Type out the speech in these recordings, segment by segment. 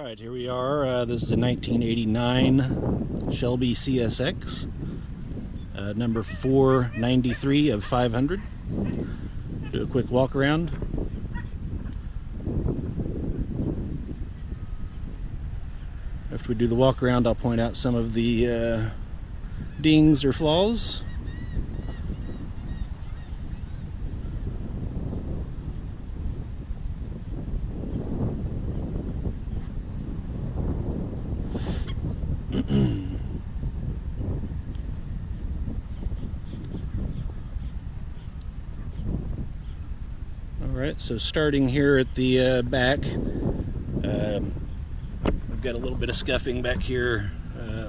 Alright, here we are. This is a 1989 Shelby CSX, number 493 of 500. Do a quick walk around. After we do the walk around, I'll point out some of the dings or flaws. Alright, so starting here at the back, we've got a little bit of scuffing back here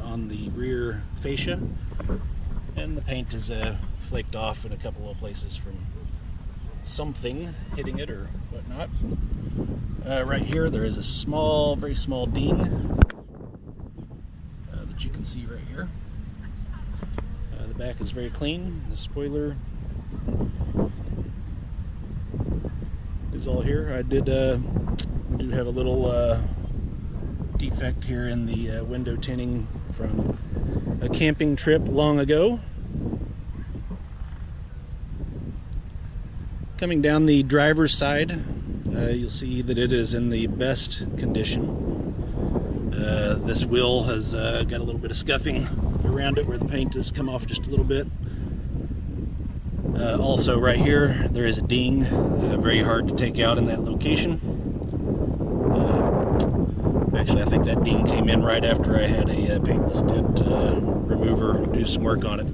on the rear fascia, and the paint is flaked off in a couple of places from something hitting it or whatnot. Right here there is a small, very small ding that you can see right here. The back is very clean. The spoiler is all here. We do have a little defect here in the window tinting from a camping trip long ago. Coming down the driver's side, you'll see that it is in the best condition. This wheel has got a little bit of scuffing around it where the paint has come off just a little bit. Also right here there is a ding, very hard to take out in that location. Actually, I think that ding came in right after I had a paintless dent remover do some work on it.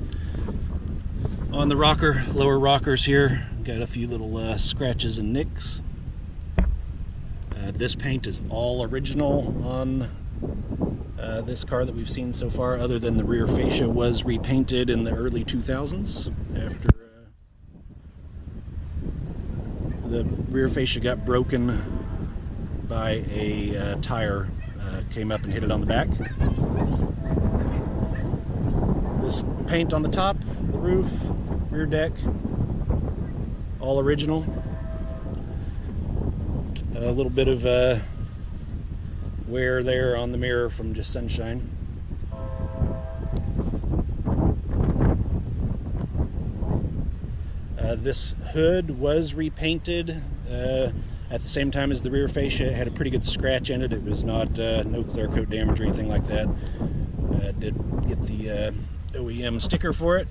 On the lower rockers here, got a few little scratches and nicks. This paint is all original on this car that we've seen so far, other than the rear fascia was repainted in the early 2000s after the rear fascia got broken by a tire, came up and hit it on the back. This paint on the top, the roof, rear deck, all original. A little bit of wear there on the mirror from just sunshine. This hood was repainted at the same time as the rear fascia. It had a pretty good scratch in it. It was not no clear coat damage or anything like that. Did get the OEM sticker for it.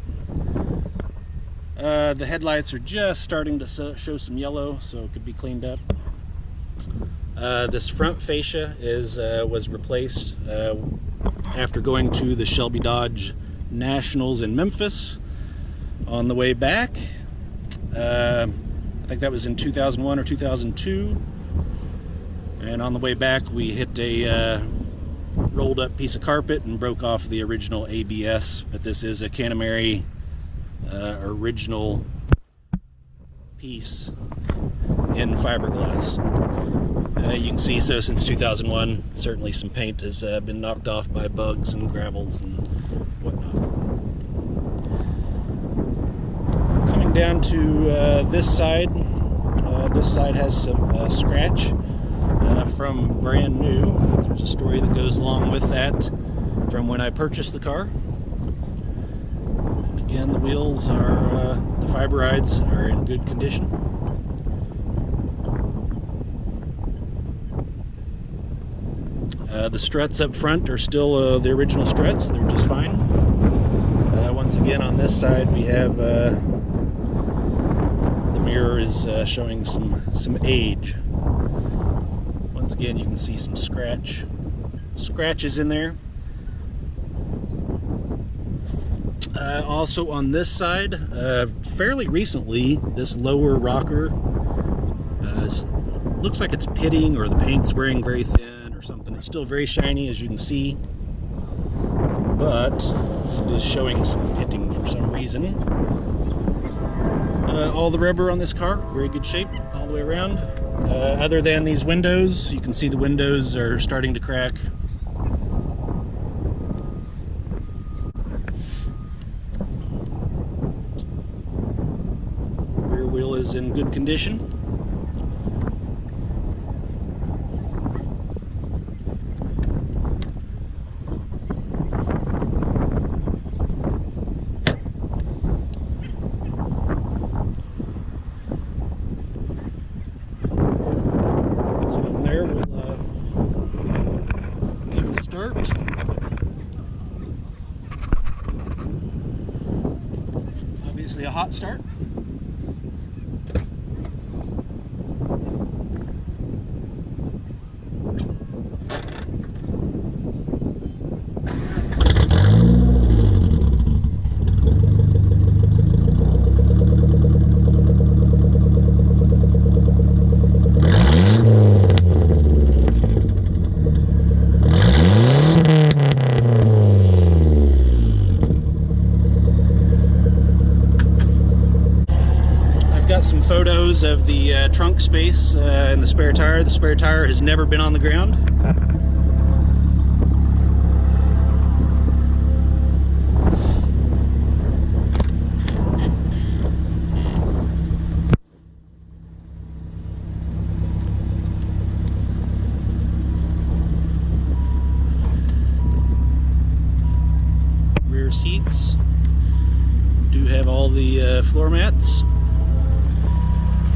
The headlights are just starting to show some yellow, so it could be cleaned up. This front fascia was replaced after going to the Shelby Dodge Nationals in Memphis. On the way back, I think that was in 2001 or 2002, and on the way back we hit a rolled up piece of carpet and broke off the original ABS, but this is a Canamary original piece in fiberglass. You can see, so since 2001, certainly some paint has been knocked off by bugs and gravels and whatnot. Coming down to this side has some scratch from brand new. There's a story that goes along with that from when I purchased the car. And again, the wheels are, the fiberides are in good condition. The struts up front are still the original struts. They're just fine. Once again, on this side we have the mirror is showing some age. Once again, you can see some scratches in there. Also on this side, fairly recently, this lower rocker looks like it's pitting, or the paint's wearing very thin or something. It's still very shiny, as you can see, but it is showing some pitting for some reason. All the rubber on this car, very good shape all the way around. Other than these windows, you can see the windows are starting to crack. Rear wheel is in good condition. there, we'll give it a start. Obviously a hot start. Some photos of the trunk space and the spare tire. The spare tire has never been on the ground. Rear seats do have all the floor mats.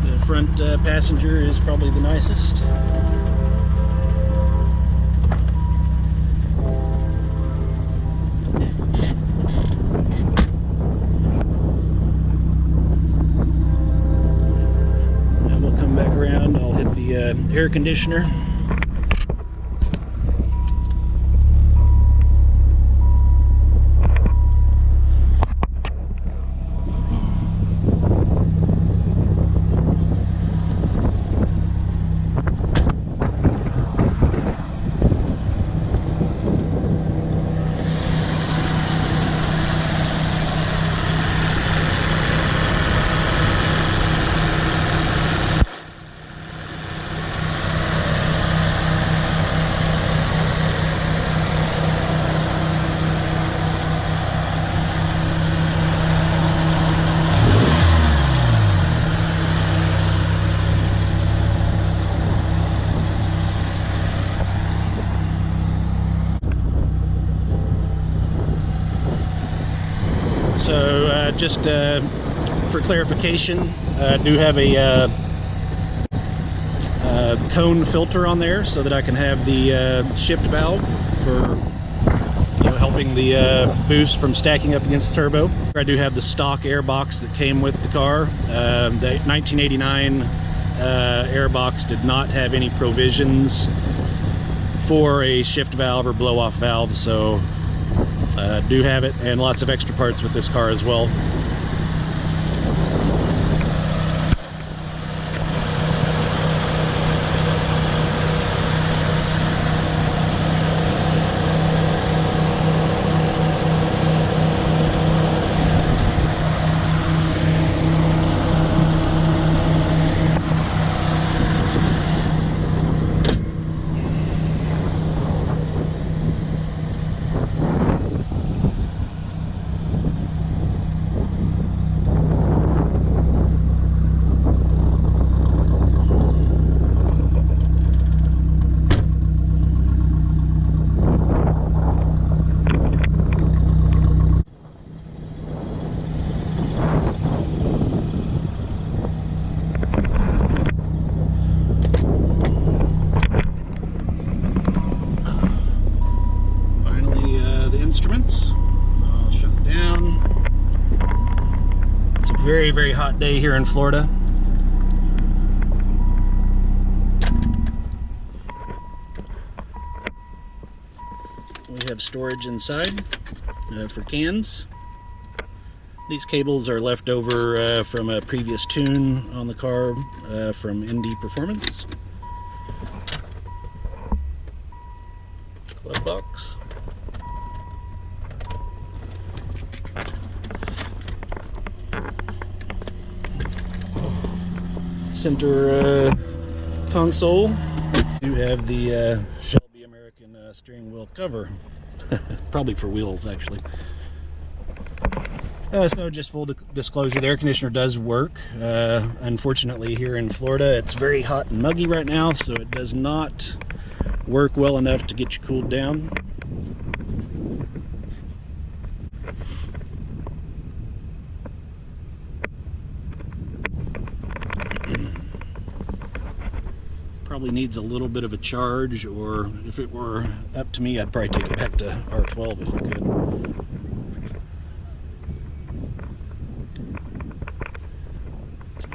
The front passenger is probably the nicest. Now we'll come back around. I'll hit the air conditioner. So just for clarification, I do have a cone filter on there so that I can have the shift valve for helping the boost from stacking up against the turbo. I do have the stock air box that came with the car. The 1989 air box did not have any provisions for a shift valve or blow-off valve, so do have it, and lots of extra parts with this car as well. Instruments. I'll shut it down. It's a very, very hot day here in Florida. We have storage inside for cans. These cables are left over from a previous tune on the car from ND Performance. Glove box. Center console. You have the Shelby American steering wheel cover, probably for wheels actually. So just full disclosure, the air conditioner does work. Unfortunately here in Florida it's very hot and muggy right now, so it does not work well enough to get you cooled down. probably needs a little bit of a charge, or if it were up to me, I'd probably take it back to R12 if I could.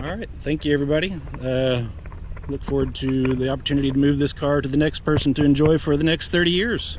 Alright, thank you everybody. Look forward to the opportunity to move this car to the next person to enjoy for the next 30 years.